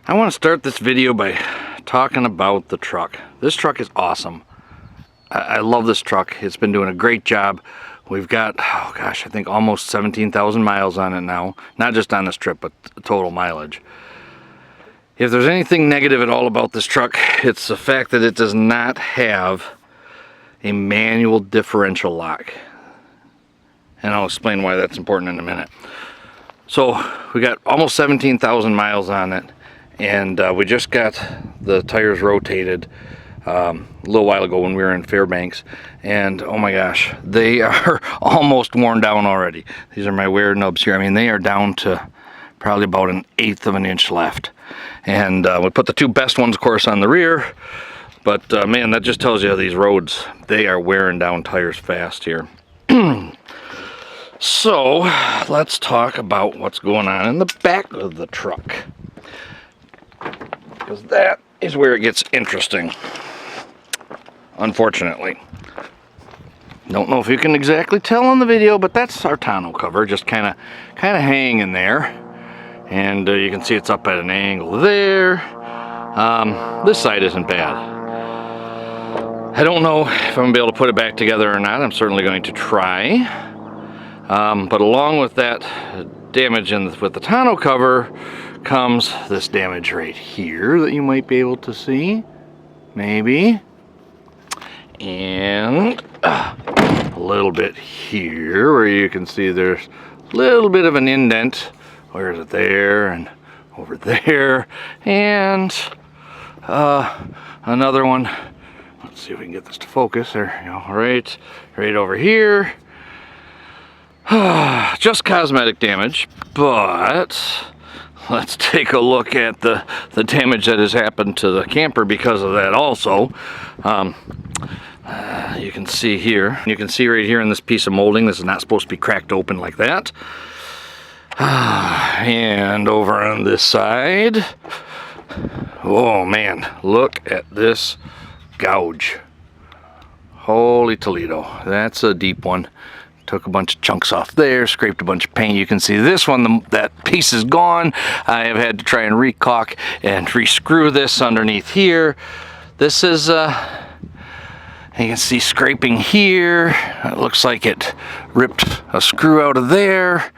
I want to start this video by talking about the truck. This truck is awesome. I love this truck. It's been doing a great job. We've got, oh gosh, I think almost 17,000 miles on it now. Not just on this trip, but total mileage. If there's anything negative at all about this truck, it's the fact that it does not have a manual differential lock. And I'll explain why that's important in a minute. So we got almost 17,000 miles on it, and we just got the tires rotated a little while ago when we were in Fairbanks, and oh my gosh, they are almost worn down already. These are my wear nubs here. I mean, they are down to probably about 1/8 of an inch left, and we put the two best ones, of course, on the rear. But man, that just tells you these roads, they are wearing down tires fast here. So let's talk about what's going on in the back of the truck, because that is where it gets interesting, unfortunately. Don't know if you can exactly tell on the video, but that's our tonneau cover, just kind of hanging there, and you can see it's up at an angle there. This side isn't bad. I don't know if I'm gonna be able to put it back together or not. I'm certainly going to try. But along with that damage with the tonneau cover comes this damage right here that you might be able to see, maybe, and a little bit here where you can see there's a little bit of an indent. Where is it? There and over there, and another one. Let's see if we can get this to focus. There you go, right over here. Just cosmetic damage, but let's take a look at the damage that has happened to the camper because of that also. You can see here, you can see right here in this piece of molding, this is not supposed to be cracked open like that. And over on this side, oh man, look at this gouge. Holy Toledo, that's a deep one. Took a bunch of chunks off there, scraped a bunch of paint. You can see this one, that piece is gone. I have had to try and recaulk and re-screw this underneath here. This is, you can see scraping here. It looks like it ripped a screw out of there.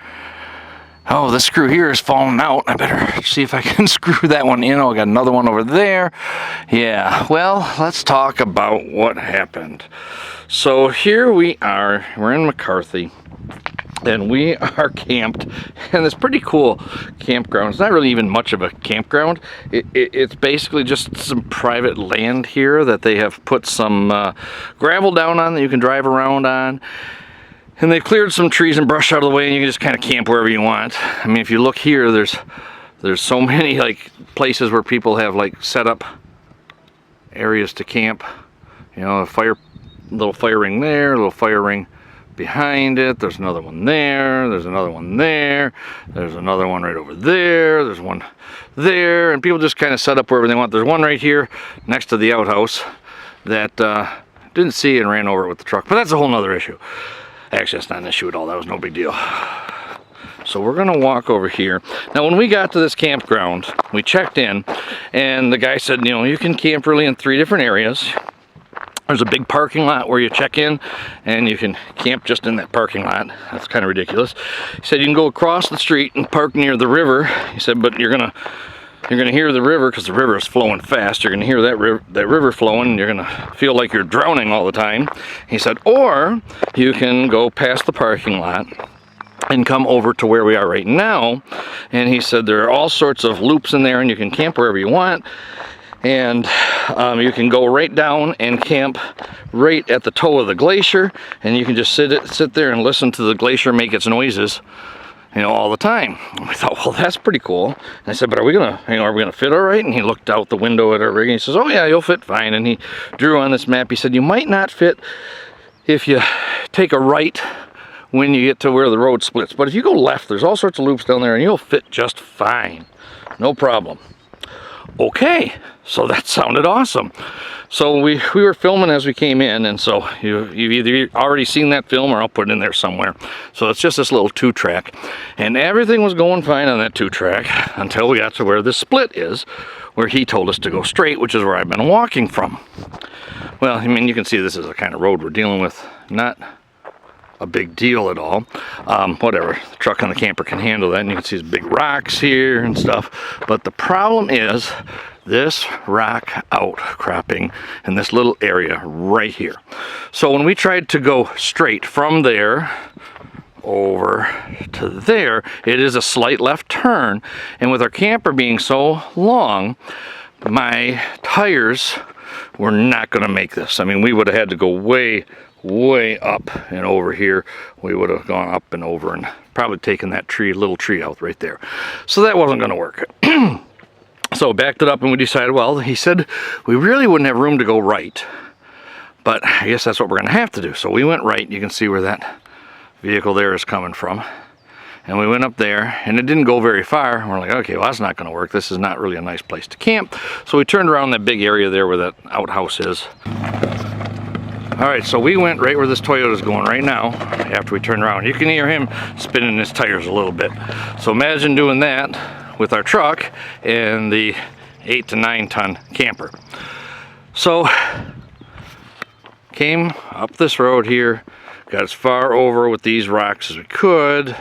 Oh, this screw here is falling out. I better see if I can screw that one in. Oh, I got another one over there. Yeah, well, let's talk about what happened. So here we are, we're in McCarthy, and we are camped in this pretty cool campground. It's not really even much of a campground. It's basically just some private land here that they have put some gravel down on that you can drive around on. And they've cleared some trees and brush out of the way, and you can just kind of camp wherever you want. I mean, if you look here, there's so many like places where people have like set up areas to camp. You know, little fire ring there, a little fire ring behind it. There's another one there. There's another one there. There's another one right over there. There's one there, and people just kind of set up wherever they want. There's one right here next to the outhouse that didn't see and ran over it with the truck, but that's a whole nother issue. Actually, that's not an issue at all. That was no big deal. So we're gonna walk over here. Now, when we got to this campground, we checked in, and the guy said, you know, you can camp really in 3 different areas. There's a big parking lot where you check in, and you can camp just in that parking lot. That's kind of ridiculous. He said you can go across the street and park near the river. He said, but you're gonna hear the river because the river is flowing fast. You're gonna hear that river flowing, and you're gonna feel like you're drowning all the time. He said, or you can go past the parking lot and come over to where we are right now. And he said there are all sorts of loops in there, and you can camp wherever you want. And you can go right down and camp right at the toe of the glacier, and you can just sit there and listen to the glacier make its noises, you know, all the time. And we thought, well, that's pretty cool. And I said, but are we gonna fit all right? And he looked out the window at our rig and he says, oh yeah, you'll fit fine. And he drew on this map. He said, you might not fit if you take a right when you get to where the road splits, but if you go left, there's all sorts of loops down there, and you'll fit just fine, no problem. Okay, so that sounded awesome. So we were filming as we came in, and so you've either already seen that film or I'll put it in there somewhere. So it's just this little 2-track, and everything was going fine on that 2-track until we got to where the split is, where he told us to go straight, which is where I've been walking from. Well, I mean, you can see this is the kind of road we're dealing with. Not a big deal at all. Whatever, the truck and the camper can handle that, and you can see these big rocks here and stuff. But the problem is this rock outcropping in this little area right here. So when we tried to go straight from there over to there, it is a slight left turn, and with our camper being so long, my tires were not going to make this. I mean, we would have had to go way up and over here. We would have gone up and over and probably taken that little tree out right there. So that wasn't going to work. So backed it up, and we decided, well, he said we really wouldn't have room to go right, but I guess that's what we're going to have to do. So we went right. You can see where that vehicle there is coming from, and we went up there, and it didn't go very far. And we're like, okay, well, that's not going to work. This is not really a nice place to camp. So we turned around that big area there where that outhouse is. All right, so we went right where this Toyota's going right now. After we turned around, you can hear him spinning his tires a little bit. So imagine doing that with our truck and the 8 to 9 ton camper. So came up this road here, got as far over with these rocks as we could,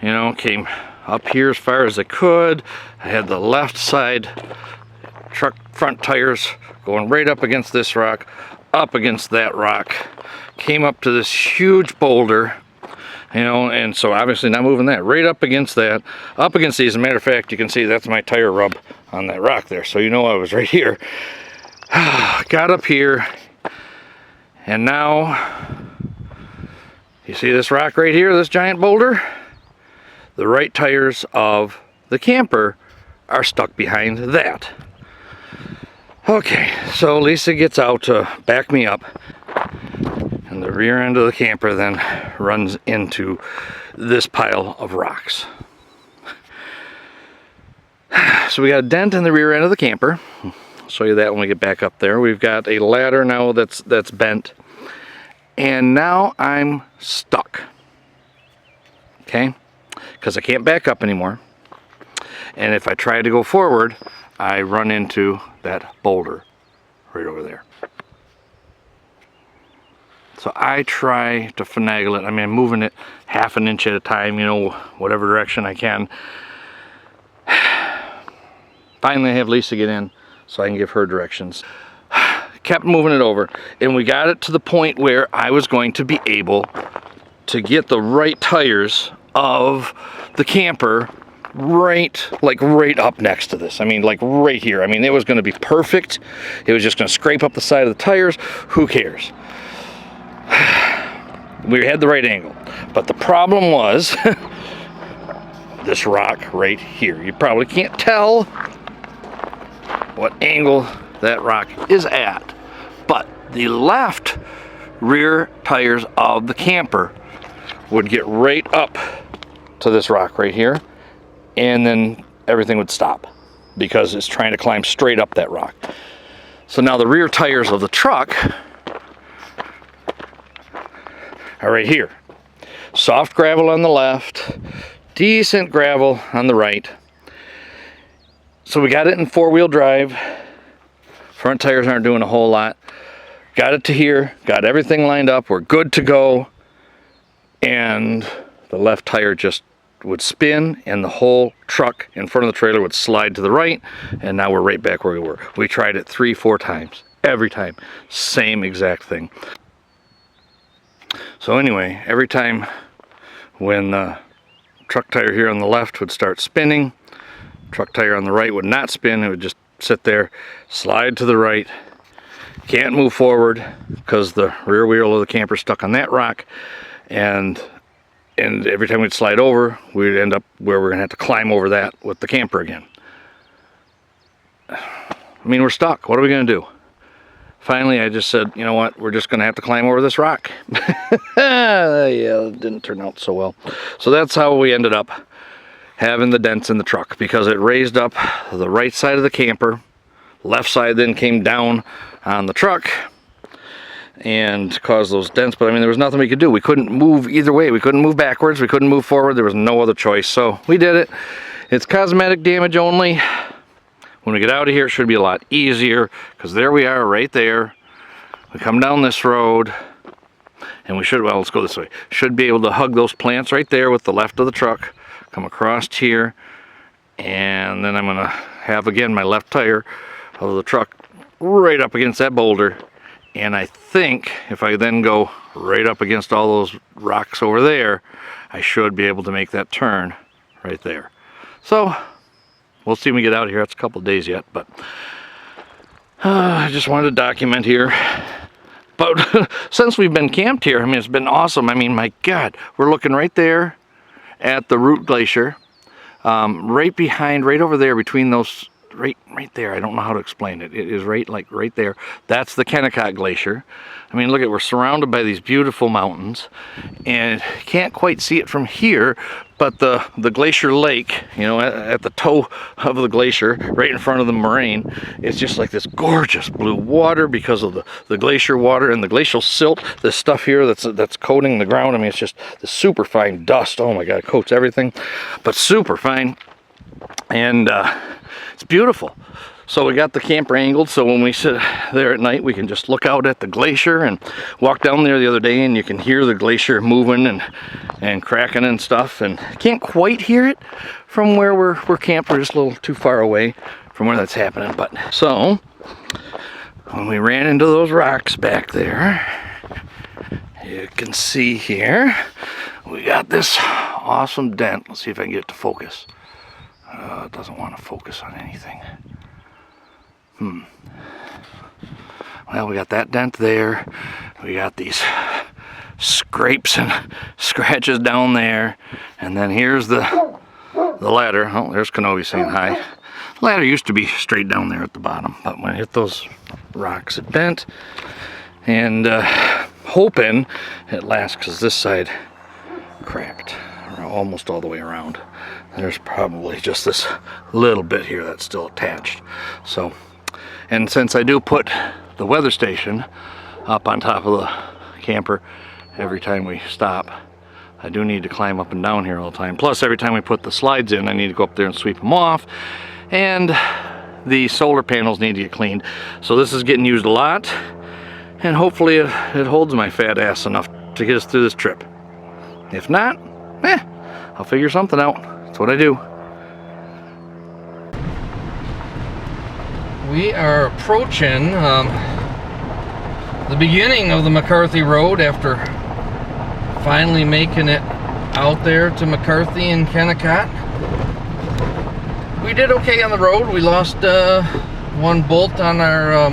you know, came up here as far as I could. I had the left side truck front tires going right up against this rock, up against that rock, came up to this huge boulder, you know, and so obviously not moving that, right up against that, up against these. As a matter of fact, you can see that's my tire rub on that rock there, so you know I was right here. Got up here, and now you see this rock right here, this giant boulder? The right tires of the camper are stuck behind that. Okay, so Lisa gets out to back me up, and the rear end of the camper then runs into this pile of rocks. So we got a dent in the rear end of the camper. I'll show you that when we get back up there. We've got a ladder now that's bent, and now I'm stuck. Okay, because I can't back up anymore, and if I try to go forward, I run into that boulder right over there. So I try to finagle it. I mean, I'm moving it half an inch at a time, you know, whatever direction I can. Finally, I have Lisa get in so I can give her directions. Kept moving it over, and we got it to the point where I was going to be able to get the right tires of the camper right up next to this. I mean, like right here. I mean, it was going to be perfect. It was just going to scrape up the side of the tires. Who cares? We had the right angle, but the problem was this rock right here. You probably can't tell what angle that rock is at, but the left rear tires of the camper would get right up to this rock right here, and then everything would stop because it's trying to climb straight up that rock. So now the rear tires of the truck are right here. Soft gravel on the left, decent gravel on the right. So we got it in 4-wheel drive. Front tires aren't doing a whole lot. Got it to here, got everything lined up, we're good to go. And the left tire just would spin, and the whole truck in front of the trailer would slide to the right, and now we're right back where we were. We tried it 3-4 times. Every time, same exact thing. So anyway, every time when the truck tire here on the left would start spinning, truck tire on the right would not spin. It would just sit there, slide to the right. Can't move forward because the rear wheel of the camper stuck on that rock, and every time we'd slide over, we'd end up where we're gonna have to climb over that with the camper again. I mean, we're stuck. What are we gonna do? Finally, I just said, you know what? We're just gonna have to climb over this rock. Yeah, it didn't turn out so well. So that's how we ended up having the dents in the truck, because it raised up the right side of the camper, left side then came down on the truck and caused those dents. But I mean, there was nothing we could do. We couldn't move either way. We couldn't move backwards, we couldn't move forward. There was no other choice, so we did it. It's cosmetic damage only. When we get out of here, it should be a lot easier, because there we are right there. We come down this road and we should, well, let's go this way, should be able to hug those plants right there with the left of the truck, come across here, and then I'm gonna have again my left tire of the truck right up against that boulder. And I think if I then go right up against all those rocks over there, I should be able to make that turn right there. So we'll see when we get out of here. It's a couple of days yet, but I just wanted to document here. But since we've been camped here, I mean, it's been awesome. I mean, my God, we're looking right there at the Root Glacier, right behind, right over there between those, right there. I don't know how to explain it. It is right there. That's the Kennecott Glacier. I mean, look at, we're surrounded by these beautiful mountains, and can't quite see it from here, but the glacier lake, you know, at the toe of the glacier, right in front of the moraine, it's just like this gorgeous blue water because of the glacier water and the glacial silt, this stuff here that's coating the ground. I mean, it's just the super fine dust. Oh my God, it coats everything, but super fine, and it's beautiful. So we got the camper angled, so when we sit there at night, we can just look out at the glacier. And walk down there the other day, and you can hear the glacier moving and cracking and stuff. And can't quite hear it from where we're camped. We're just a little too far away from where that's happening. But so when we ran into those rocks back there, you can see here we got this awesome dent. Let's see if I can get it to focus. It doesn't want to focus on anything. Well, we got that dent there. We got these scrapes and scratches down there. And then here's the ladder. Oh, there's Kenobi saying hi. The ladder used to be straight down there at the bottom, but when I hit those rocks, it bent. And hoping it lasts, because this side cracked almost all the way around. There's probably just this little bit here that's still attached. So, and since I do put the weather station up on top of the camper every time we stop, I do need to climb up and down here all the time. Plus, every time we put the slides in, I need to go up there and sweep them off. And the solar panels need to get cleaned. So this is getting used a lot. And hopefully it holds my fat ass enough to get us through this trip. If not, I'll figure something out. That's what I do. We are approaching the beginning of the McCarthy Road after finally making it out there to McCarthy and Kennecott. We did okay on the road. We lost one bolt on our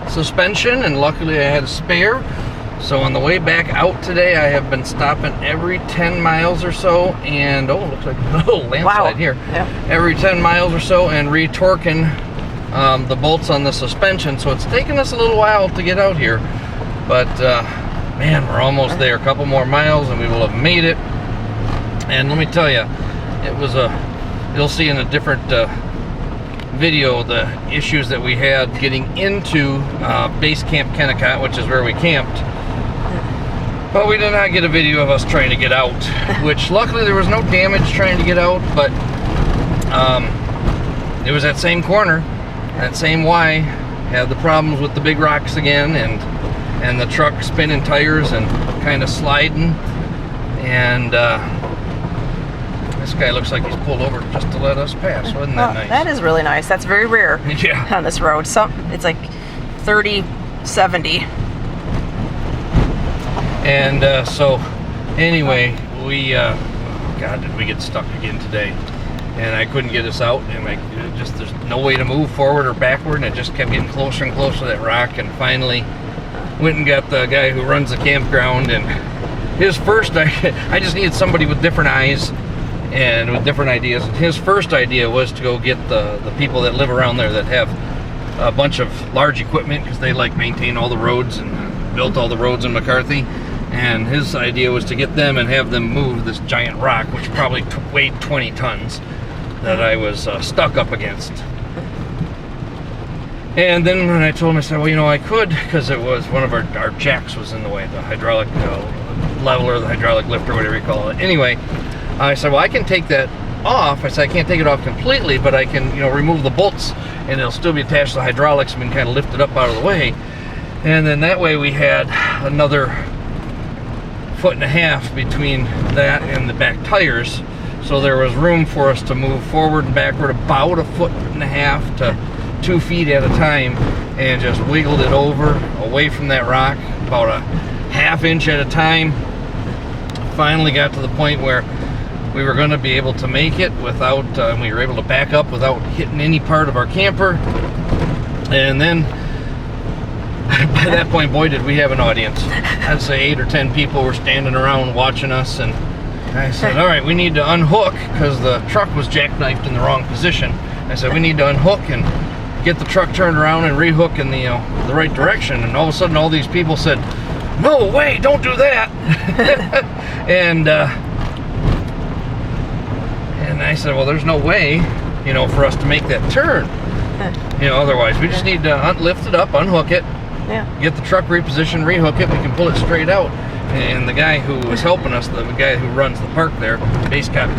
suspension, and luckily I had a spare. So on the way back out today, I have been stopping every 10 miles or so, and oh, looks like a little landslide here. Yeah. Every 10 miles or so, and retorquing the bolts on the suspension. So it's taken us a little while to get out here, but man, we're almost there. A couple more miles and we will have made it. And let me tell you, it was you'll see in a different video the issues that we had getting into Basecamp Kennecott, which is where we camped. But we did not get a video of us trying to get out, which luckily there was no damage trying to get out, but it was that same corner, that same Y, had the problems with the big rocks again, and the truck spinning tires and kind of sliding, and this guy looks like he's pulled over just to let us pass. Wasn't that nice? That is really nice. That's very rare on this road. It's like 30-70. And so anyway, we God, did we get stuck again today, and I couldn't get us out, and there's no way to move forward or backward, and it just kept getting closer and closer to that rock. And finally went and got the guy who runs the campground, and his first I just needed somebody with different eyes and with different ideas. And his first idea was to go get the people that live around there that have a bunch of large equipment, because they like maintain all the roads and built all the roads in McCarthy. And his idea was to get them and have them move this giant rock, which probably weighed 20 tons, that I was stuck up against. And then when I told him, I said, well, you know, I could, because it was one of our jacks was in the way, the hydraulic leveler, the hydraulic lifter, whatever you call it. Anyway, I said, well, I can take that off. I said, I can't take it off completely, but I can, you know, remove the bolts, and it'll still be attached to the hydraulics and kind of lift it up out of the way. And then that way we had another 1.5 feet between that and the back tires. So there was room for us to move forward and backward about 1.5 feet to 2 feet at a time, and just wiggled it over away from that rock about 1/2 inch at a time. Finally got to the point where we were going to be able to make it without, we were able to back up without hitting any part of our camper. And then by that point, boy, did we have an audience. I'd say 8 or 10 people were standing around watching us, and I said, all right, we need to unhook, because the truck was jackknifed in the wrong position. I said, we need to unhook and get the truck turned around and rehook in the right direction. And all of a sudden, all these people said, no way, don't do that. and I said, well, there's no way, you know, for us to make that turn. You know, otherwise, we just need to lift it up, unhook it, get the truck repositioned, rehook it, we can pull it straight out. And the guy who was helping us, the guy who runs the park there, Basecamp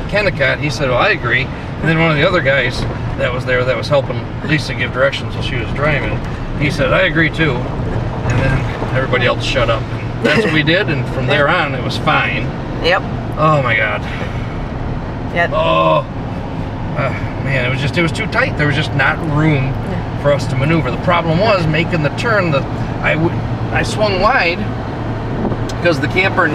Kennecott, he said, well, I agree. And then one of the other guys that was there that was helping Lisa give directions while she was driving, he said, I agree too. And then everybody else shut up. And that's what we did, and from there on, it was fine. Yep. Oh my God. Yep. Oh, man, it was too tight. There was just not room for us to maneuver. The problem was making the turn. I swung wide, because the camper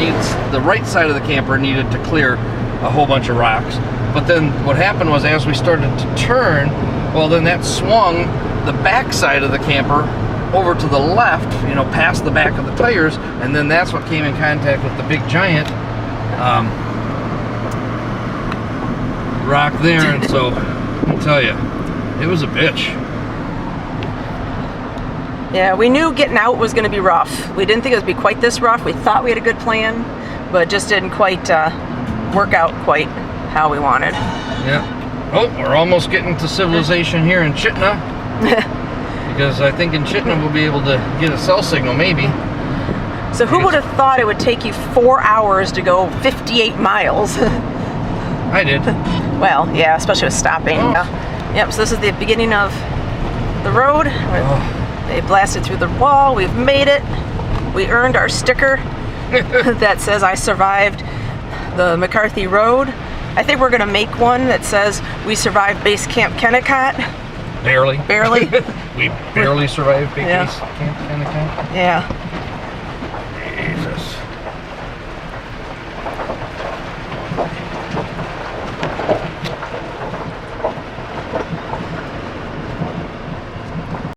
the right side of the camper needed to clear a whole bunch of rocks. But then what happened was, as we started to turn, well, then that swung the back side of the camper over to the left, you know, past the back of the tires, and then that's what came in contact with the big giant rock there. And so, I'll tell you, it was a bitch. Yeah, we knew getting out was going to be rough. We didn't think it would be quite this rough. We thought we had a good plan, but it just didn't quite work out quite how we wanted. Yeah. Oh, we're almost getting to civilization here in Chitna. Because I think in Chitna we'll be able to get a cell signal, maybe. So who would have thought it would take you 4 hours to go 58 miles? I did. Well, yeah, especially with stopping. Oh. Yep, so this is the beginning of the road. Oh. They blasted through the wall. We've made it. We earned our sticker that says I survived the McCarthy Road. I think we're going to make one that says we survived Basecamp Kennecott. Barely. Barely. We barely survived Basecamp Kennecott. Yeah.